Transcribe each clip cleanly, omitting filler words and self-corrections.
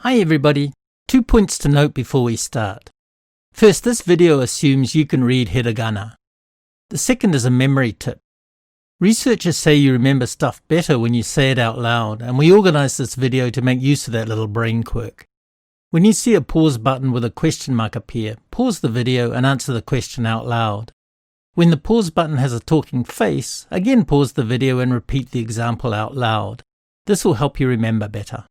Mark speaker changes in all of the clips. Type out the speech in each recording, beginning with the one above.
Speaker 1: Hi everybody! 2 points to note before we start. First, this video assumes you can read hiragana. The second is a memory tip. Researchers say you remember stuff better when you say it out loud, and we organized this video to make use of that little brain quirk. When you see a pause button with a question mark appear, pause the video and answer the question out loud. When the pause button has a talking face, again pause the video and repeat the example out loud. This will help you remember better.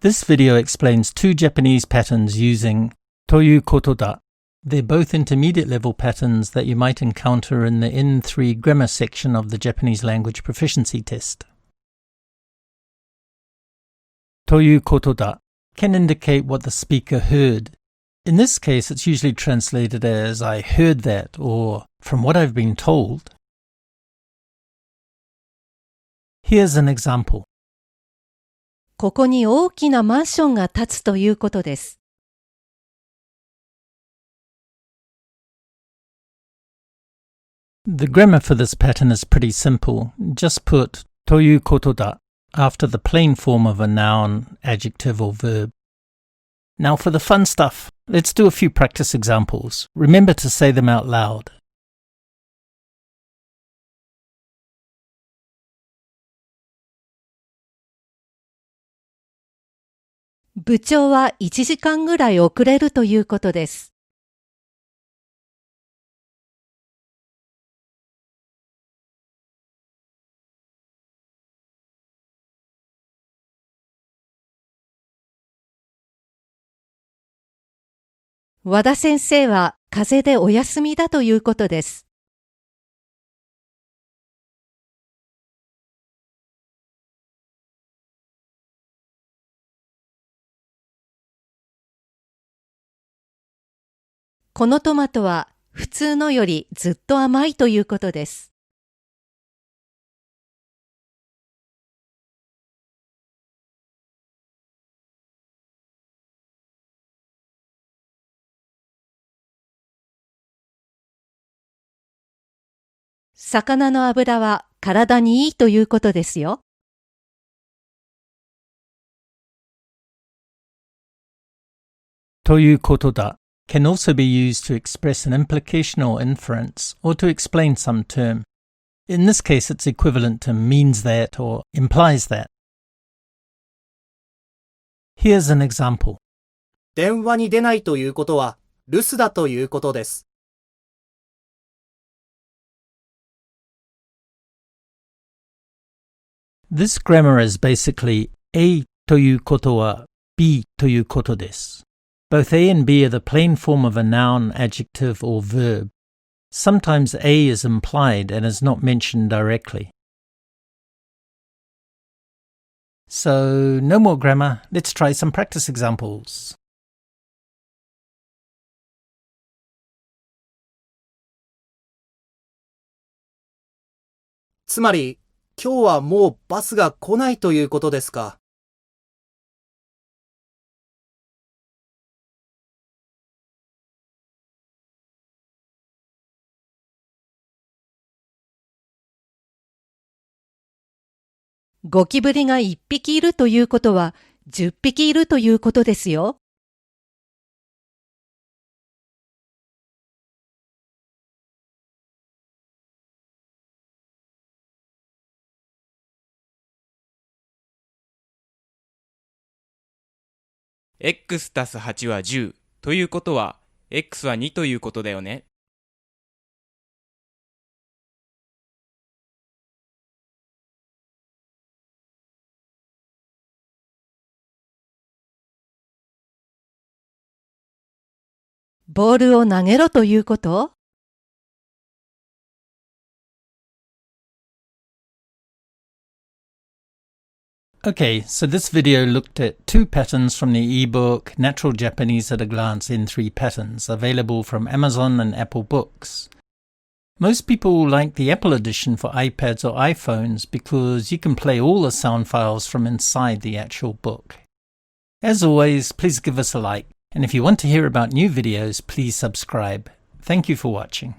Speaker 1: This video explains 2 Japanese patterns using ということだ. They're both intermediate level patterns that you might encounter in the N3 grammar section of the Japanese language proficiency test. ということだ can indicate what the speaker heard. In this case, it's usually translated as I heard that or from what I've been told. Here's an example.
Speaker 2: ここに大きなマンションが建つということです。
Speaker 1: The grammar for this pattern is pretty simple. Just put ということだ after the plain form of a noun, adjective or verb. Now for the fun stuff. Let's do a few practice examples. Remember to say them out loud.
Speaker 2: 部長は1時間ぐらい遅れるということです。和田先生は風邪でお休みだということです。このトマトは普通のよりずっと甘いということです。魚の油は体にいいということですよ。
Speaker 1: ということだ can also be used to express an implication or inference, or to explain some term. In this case, it's equivalent to means that or implies that. Here's an example.
Speaker 3: 電話に出ないということは留守だということです。
Speaker 1: This grammar is basically A ということは B ということです。Both A and B are the plain form of a noun, adjective, or verb. Sometimes A is implied and is not mentioned directly. So, no more grammar. Let's try some practice examples.
Speaker 3: つまり、今日はもうバスが来ないということですか。
Speaker 2: ゴキブリが1匹いるということは10匹いるということですよ。
Speaker 4: x+8 は10ということは x は2ということだよね。
Speaker 2: ボールを投げろということ？
Speaker 1: Okay, so this video looked at 2 patterns from the ebook Natural Japanese at a Glance N3 Patterns, available from Amazon and Apple Books. Most people like the Apple edition for iPads or iPhones because you can play all the sound files from inside the actual book. As always, please give us a like, and if you want to hear about new videos, please subscribe. Thank you for watching.